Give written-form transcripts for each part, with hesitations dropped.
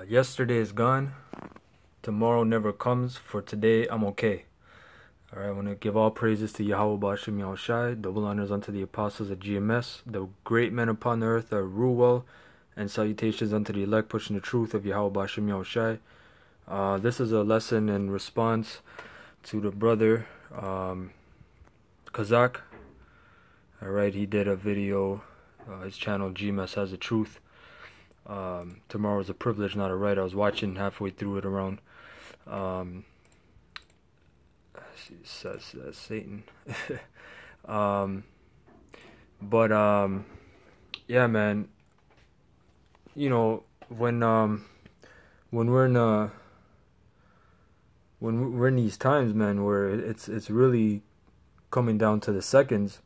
Yesterday is gone. Tomorrow never comes. For today, I'm okay. Alright, I want to give all praises to Yahweh Ba'ashem Yahushai. Double honors unto the apostles at GMS. The great men upon the earth are Ruel. And salutations unto the elect pushing the truth of Yahweh Ba'ashem Yahushai. This is a lesson in response to the brother Kazak. Alright, he did a video. His channel GMS has the truth. Tomorrow is a privilege, not a right. I was watching halfway through it around. Says Satan. Yeah, man. You know, when we're in these times, man, where it's really coming down to the seconds.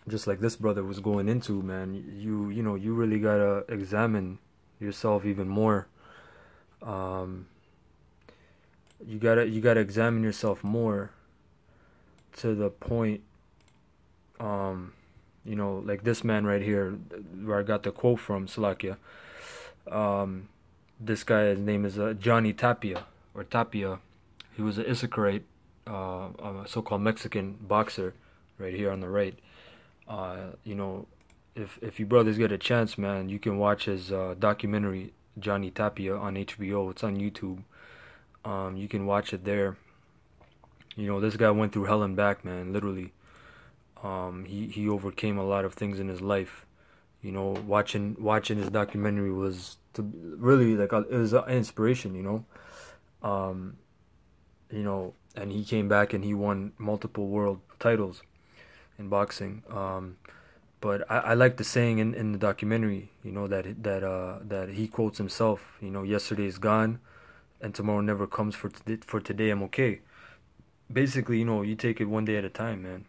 Just like this brother was going into, man, you know, you really gotta examine yourself even more. You gotta examine yourself more to the point, you know, like this man right here, where I got the quote from, Salakia. This guy, his name is Johnny Tapia, or Tapia. He was an Issacharite, a so-called Mexican boxer, right here on the right. You know, if you brothers get a chance, man, you can watch his documentary, Johnny Tapia, on HBO. It's on YouTube. You can watch it there. You know, this guy went through hell and back, man, literally. He overcame a lot of things in his life. You know, watching his documentary was really like it was an inspiration. You know, and he came back and he won multiple world titles in boxing. But I like the saying in the documentary, you know, that he quotes himself, you know, yesterday is gone and tomorrow never comes. For today I'm okay. Basically, you know, you take it one day at a time, man.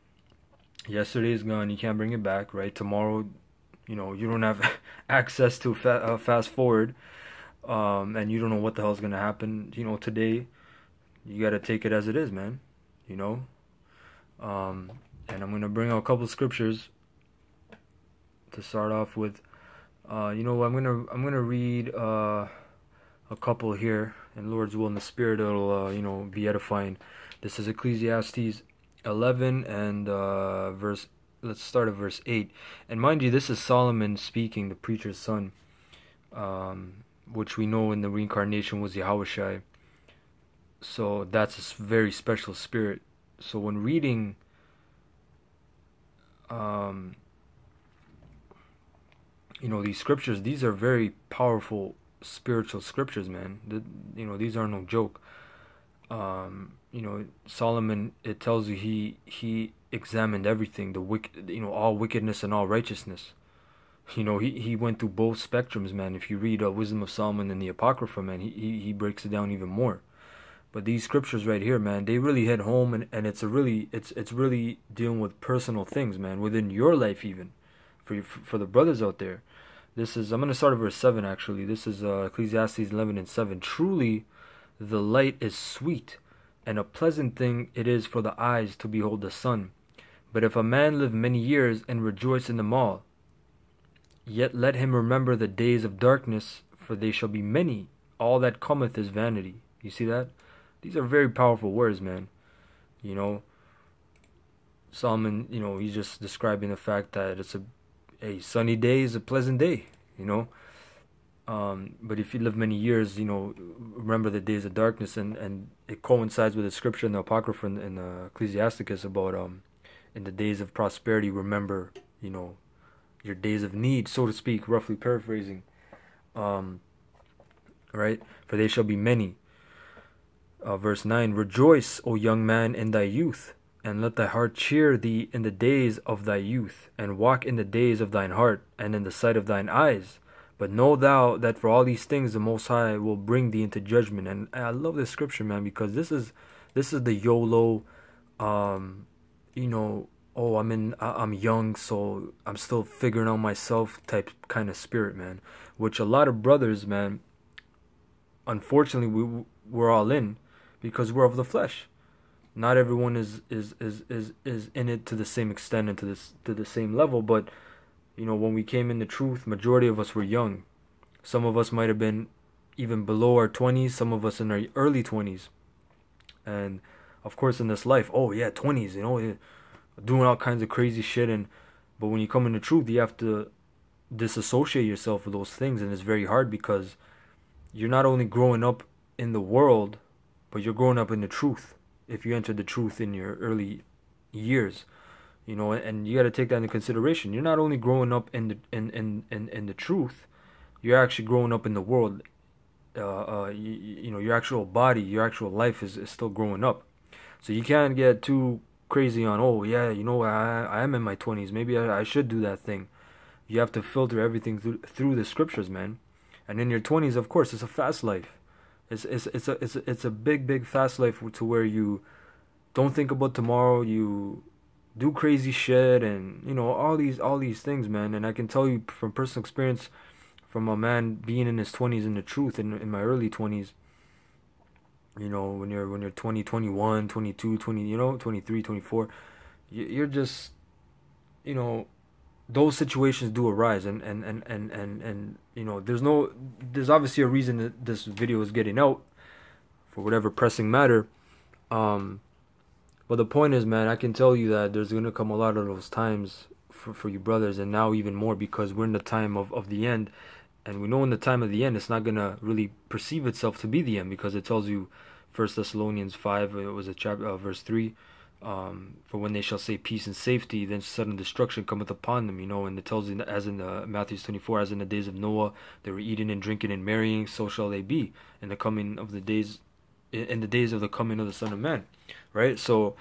Yesterday is gone, you can't bring it back, right? Tomorrow, you know, you don't have access to fast forward, and you don't know what the hell's gonna happen. You know, today you gotta take it as it is, man. You know, and I'm gonna bring out a couple scriptures to start off with. You know, I'm gonna read a couple here, and Lord's will in the Spirit, it'll you know, be edifying. This is Ecclesiastes 11 and verse. Let's start at verse 8. And mind you, this is Solomon speaking, the preacher's son, which we know in the reincarnation was Yahushai. So that's a very special spirit. So when reading you know, these scriptures, these are very powerful spiritual scriptures, man. You know, these are no joke. You know, Solomon, it tells you he examined everything, the wicked, you know, all wickedness and all righteousness. You know, he went through both spectrums, man. If you read Wisdom of Solomon and the Apocrypha, man, he breaks it down even more. But these scriptures right here, man, they really hit home, and it's really dealing with personal things, man, within your life, even for the brothers out there. This is, I'm gonna start at verse 7 actually. This is Ecclesiastes 11 and 7. Truly, the light is sweet, and a pleasant thing it is for the eyes to behold the sun. But if a man live many years and rejoice in them all, yet let him remember the days of darkness, for they shall be many. All that cometh is vanity. You see that? These are very powerful words, man. You know, Solomon, you know, he's just describing the fact that it's a sunny day is a pleasant day, you know. But if you live many years, you know, remember the days of darkness, and it coincides with the scripture in the Apocrypha in Ecclesiastes about in the days of prosperity, remember, you know, your days of need, so to speak, roughly paraphrasing. Right? For they shall be many. Verse 9, rejoice, O young man, in thy youth, and let thy heart cheer thee in the days of thy youth, and walk in the days of thine heart, and in the sight of thine eyes. But know thou that for all these things the Most High will bring thee into judgment. And I love this scripture, man, because this is the YOLO, you know, oh, I'm young, so I'm still figuring out myself type kind of spirit, man. Which a lot of brothers, man, unfortunately, we're all in, because we're of the flesh. Not everyone is in it to the same extent and to the same level, but you know, when we came in the truth, majority of us were young. Some of us might have been even below our 20s, some of us in our early 20s. And of course in this life, oh yeah, 20s, doing all kinds of crazy shit. And but when you come into truth, you have to disassociate yourself with those things, and it's very hard because you're not only growing up in the world, but you're growing up in the truth. If you enter the truth in your early years, and you got to take that into consideration. You're not only growing up in the truth, you're actually growing up in the world. Your actual body, your actual life is still growing up. So you can't get too crazy on, oh yeah, I am in my 20s. Maybe I should do that thing. You have to filter everything through the scriptures, man. And in your 20s, of course, it's a fast life. It's a big fast life to where you don't think about tomorrow. You do crazy shit, and all these things, man. And I can tell you from personal experience, from a man being in his 20s in the truth, in my early 20s, when you're 20, 21, 22, 20, 23, 24, you're just, those situations do arise, and there's obviously a reason that this video is getting out for whatever pressing matter. But the point is, man, I can tell you that there's gonna come a lot of those times for you brothers, and now even more, because we're in the time of the end. And we know in the time of the end, it's not going to really perceive itself to be the end, because it tells you, 1 Thessalonians 5, it was a chapter, verse 3, for when they shall say peace and safety, then sudden destruction cometh upon them, and it tells you, as in Matthew 24, as in the days of Noah, they were eating and drinking and marrying, so shall they be in the coming of the days, in the days of the coming of the Son of Man, right? So,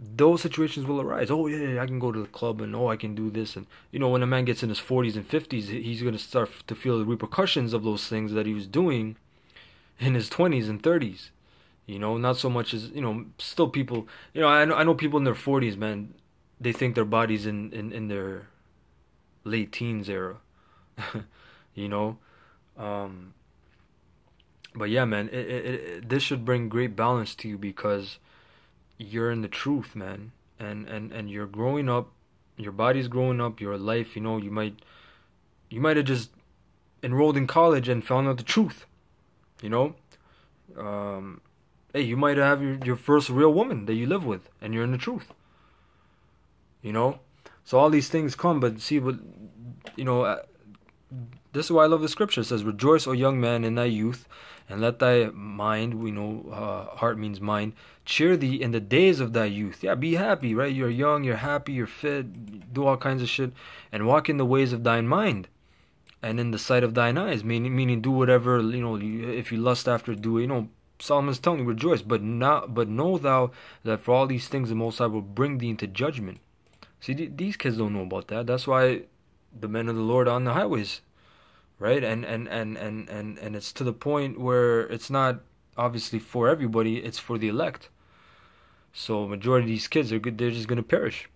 those situations will arise. Oh yeah, I can go to the club, and I can do this. And when a man gets in his 40s and 50s, he's going to start to feel the repercussions of those things that he was doing in his 20s and 30s. Not so much as, still people, I know people in their 40s, man, they think their body's in their late teens era. But yeah, man, this should bring great balance to you, because you're in the truth, man, and you're growing up, your body's growing up, your life, you might have just enrolled in college and found out the truth, hey, you might have your first real woman that you live with, and you're in the truth, so all these things come. But see, what this is why I love the scripture. It says, rejoice, O young man, in thy youth, and let thy mind, heart means mind, cheer thee in the days of thy youth. Yeah, be happy, right? You're young, you're happy, you're fit, do all kinds of shit, and walk in the ways of thine mind, and in the sight of thine eyes, meaning do whatever, if you lust after, do it. Solomon's telling you, rejoice, but know thou that for all these things the Most High will bring thee into judgment. See, these kids don't know about that. That's why the men of the Lord are on the highways, right? And it's to the point where it's not obviously for everybody, it's for the elect. So majority of these kids they're just going to perish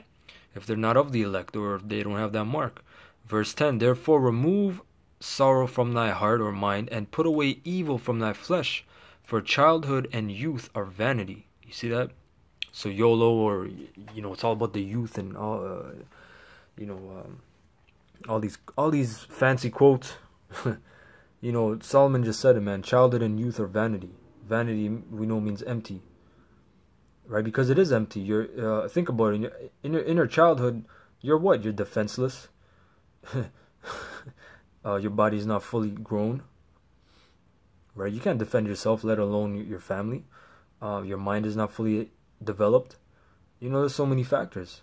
if they're not of the elect, or if they don't have that mark. Verse 10, therefore remove sorrow from thy heart or mind, and put away evil from thy flesh, for childhood and youth are vanity. You see that? So YOLO, or it's all about the youth, and all all these fancy quotes. Solomon just said it, man. Childhood and youth are vanity. Vanity, we know, means empty, right? Because it is empty. You're think about it. In your inner childhood, you're what? You're defenseless. Your body's not fully grown, right? You can't defend yourself, let alone your family. Your mind is not fully developed. There's so many factors.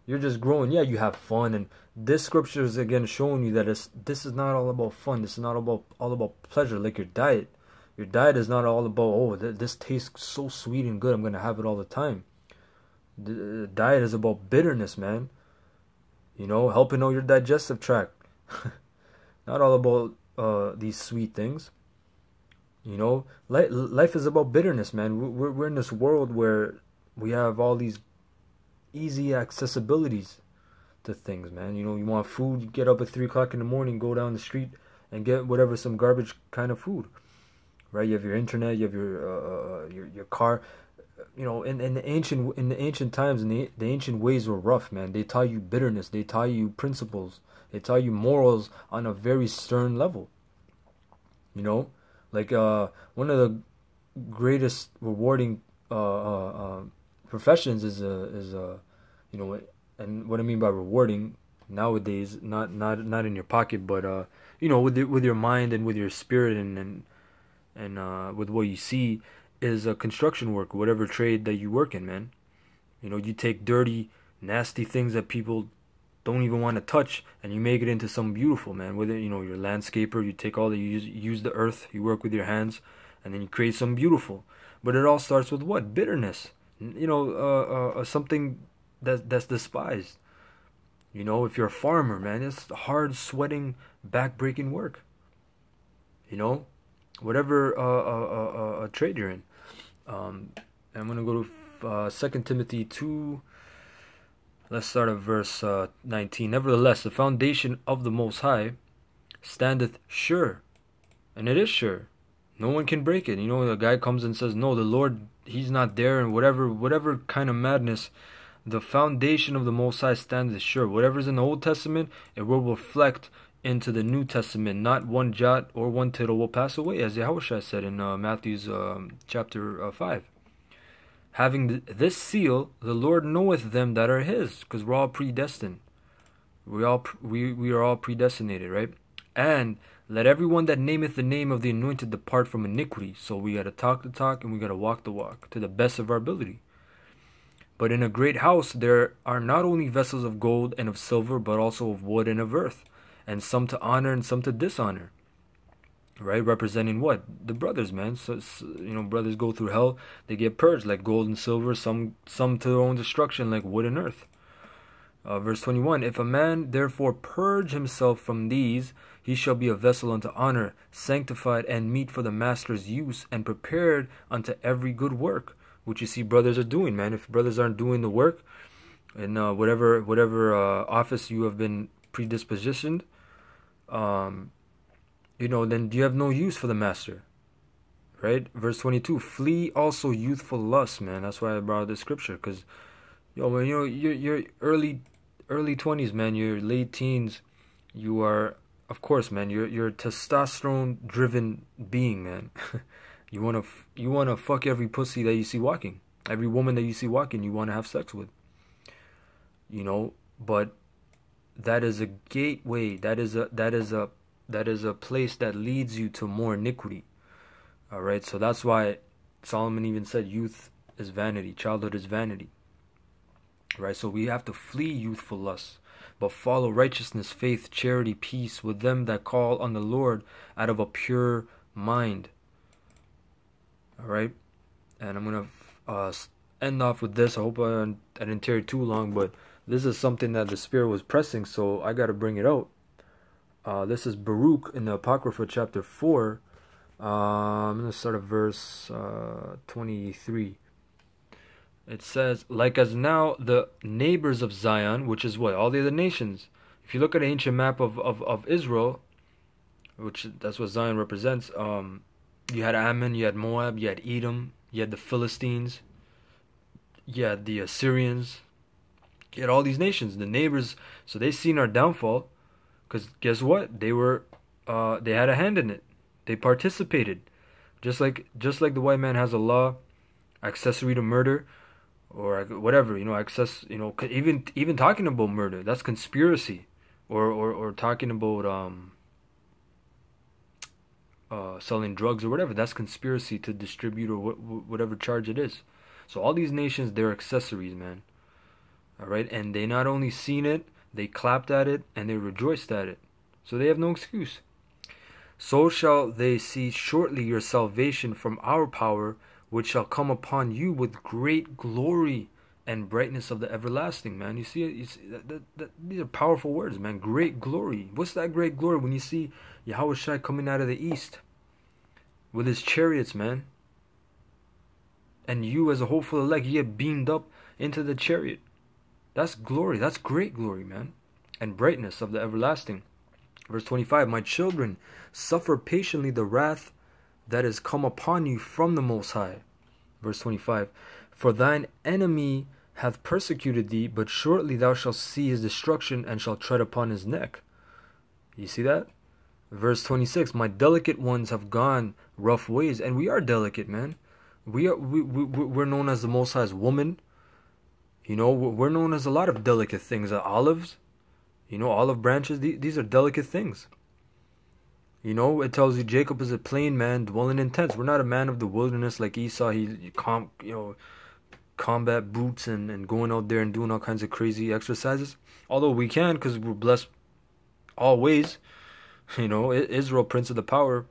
You're just growing. Yeah, you have fun, and this scripture is again showing you that this is not all about fun. This is not all about pleasure, like your diet. Your diet is not all about, this tastes so sweet and good, I'm gonna have it all the time. The diet is about bitterness, man. Helping out your digestive tract. Not all about these sweet things. Life is about bitterness, man. We're in this world where we have all these easy accessibilities to things, man. You want food, you get up at 3 o'clock in the morning, go down the street and get some garbage kind of food, right? You have your internet, you have your car. In the ancient times, and the ancient ways were rough, man. They taught you bitterness, they taught you principles, They taught you morals on a very stern level. You know, like one of the greatest rewarding professions is you know, and what I mean by rewarding nowadays, not in your pocket, but you know, with your mind and with your spirit and with what you see, is construction work, whatever trade that you work in, man. You know, you take dirty, nasty things that people don't even want to touch, and you make it into something beautiful, man. Whether, you know, you're a landscaper, you take all the, you use the earth, you work with your hands, and then you create something beautiful. But it all starts with what? Bitterness. You know, something that's despised. You know, if you're a farmer, man, it's hard, sweating, back-breaking work. You know, whatever trade you're in. I'm gonna go to 2 Timothy 2. Let's start at verse 19. Nevertheless, the foundation of the Most High standeth sure, and it is sure. No one can break it. You know, the guy comes and says, no, the Lord, he's not there, and whatever kind of madness. The foundation of the Most High standeth sure. Whatever's in the Old Testament, it will reflect into the New Testament. Not one jot or one tittle will pass away, as Yahushua said in Matthew's chapter 5. Having this seal, the Lord knoweth them that are his, because we're all predestined. We are all predestinated, right? And let everyone that nameth the name of the Anointed depart from iniquity. So we got to talk the talk and we got to walk the walk to the best of our ability. But in a great house there are not only vessels of gold and of silver, but also of wood and of earth, and some to honor and some to dishonor. Right, representing what? The brothers, man. So you know, brothers go through hell, they get purged like gold and silver, some to their own destruction like wood and earth. Verse 21, if a man therefore purge himself from these, he shall be a vessel unto honor, sanctified and meet for the master's use, and prepared unto every good work, which you see brothers are doing, man. If brothers aren't doing the work in whatever office you have been predispositioned, you know, then you have no use for the master, right? Verse 22, flee also youthful lust, man. That's why I brought this scripture, because, yo, man, you know, you're early 20s, man, you're late teens, you are, of course, man, you're a testosterone-driven being, man. you wanna fuck every pussy that you see walking, every woman that you see walking, you want to have sex with, you know, but that is a gateway, that is a place that leads you to more iniquity. All right, so that's why Solomon even said youth is vanity, childhood is vanity. Right, so we have to flee youthful lusts, but follow righteousness, faith, charity, peace with them that call on the Lord out of a pure mind. All right, and I'm gonna end off with this. I hope I didn't tear it too long, but this is something that the Spirit was pressing, so I got to bring it out. This is Baruch in the Apocrypha chapter 4. I'm going to start at verse 23. It says, like as now the neighbors of Zion, which is what? All the other nations. If you look at an ancient map of Israel, which that's what Zion represents, you had Ammon, you had Moab, you had Edom, you had the Philistines, you had the Assyrians, you had all these nations, the neighbors. So they seen our downfall. Because guess what? They had a hand in it. They participated. Just like the white man has a law, accessory to murder, or whatever, you know, even talking about murder, that's conspiracy, or talking about selling drugs or whatever, that's conspiracy to distribute or whatever charge it is. So all these nations, they're accessories, man. All right, and they not only seen it, they clapped at it, and they rejoiced at it. So they have no excuse. So shall they see shortly your salvation from our power, which shall come upon you with great glory and brightness of the everlasting, man. You see these are powerful words, man. Great glory. What's that great glory? When you see Yahushua coming out of the east with his chariots, man. And you as a hopeful elect, you get beamed up into the chariot. That's glory. That's great glory, man. And brightness of the everlasting. Verse 25, my children, suffer patiently the wrath that is come upon you from the Most High. Verse 25, for thine enemy hath persecuted thee, but shortly thou shalt see his destruction and shalt tread upon his neck. You see that? Verse 26, my delicate ones have gone rough ways. And we are delicate, man. We're known as the Most High's woman. You know, we're known as a lot of delicate things. Olives, you know, olive branches, these are delicate things. You know, it tells you Jacob is a plain man dwelling in tents. We're not a man of the wilderness like Esau. Combat boots and going out there and doing all kinds of crazy exercises. Although we can, because we're blessed always. You know, Israel, prince of the power.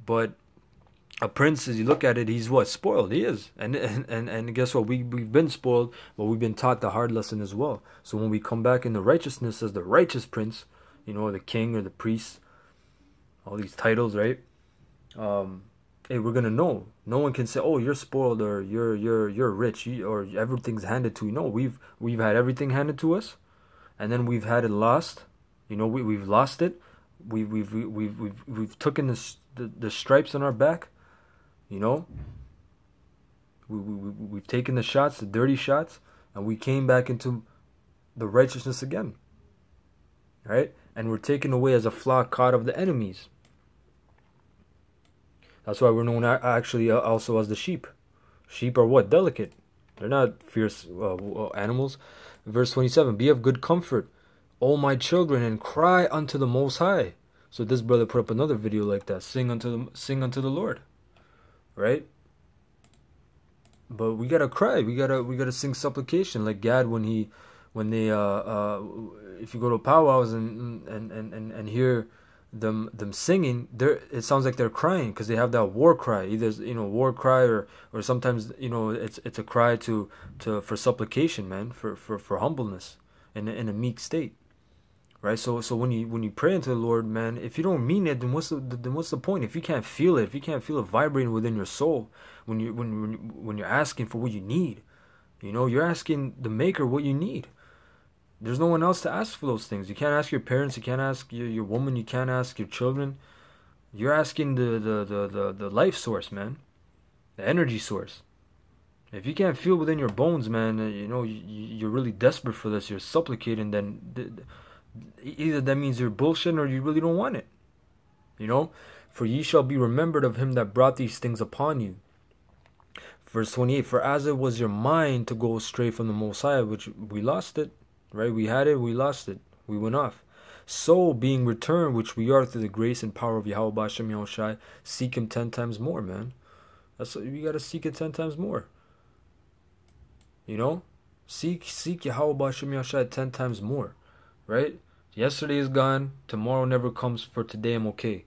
But a prince, as you look at it, he's what? Spoiled. He is. And guess what? We've been spoiled, but we've been taught the hard lesson as well. So when we come back in the righteousness as the righteous prince, you know, the king or the priest, all these titles, right? Hey, we're gonna know. No one can say, "Oh, you're spoiled," or "you're rich," or everything's handed to you. No, we've had everything handed to us, and then we've had it lost. You know, we've lost it. We've taken the stripes on our back. You know, we've taken the shots, the dirty shots, and we came back into the righteousness again. Right? And we're taken away as a flock caught of the enemies. That's why we're known actually also as the sheep. Sheep are what? Delicate. They're not fierce animals. Verse 27, be of good comfort, O my children, and cry unto the Most High. So this brother put up another video like that. Sing unto the Lord. Right? But we gotta cry. We gotta sing supplication like Gad when they if you go to powwows and hear them singing, it sounds like they're crying because they have that war cry. Either, you know, war cry or sometimes, you know, it's a cry for supplication, man, for humbleness in a meek state. Right? So when you pray into the Lord, man, if you don't mean it, then what's the point? If you can't feel it, if you can't feel it vibrating within your soul, when you're asking for what you need, you know, you're asking the Maker what you need. There's no one else to ask for those things. You can't ask your parents, you can't ask your woman, you can't ask your children. You're asking the life source, man, the energy source. If you can't feel within your bones, man, you know, you're really desperate for this, you're supplicating, then either that means you're bullshitting or you really don't want it. You know? For ye shall be remembered of him that brought these things upon you. Verse 28, for as it was your mind to go astray from the Most High, which we lost it, right? We had it, we lost it, we went off. So being returned, which we are through the grace and power of Yahweh B'Shem Yahushai, seek him 10 times more, man. That's what, you gotta seek it 10 times more. You know? Seek Yahweh B'Shem Yahushai 10 times more. Right? Yesterday is gone. Tomorrow never comes. For today I'm okay.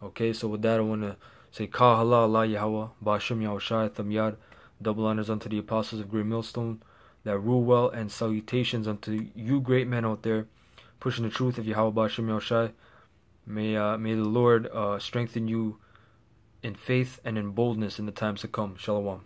Okay, so with that I want to say Ka Hala Allah Yahweh Ba'Shem Yahushai Thamyad. Double honors unto the apostles of Great Millstone that rule well, and salutations unto you great men out there pushing the truth of Yahweh Ba'Shem Yahushai. May the Lord strengthen you in faith and in boldness in the times to come. Shalom.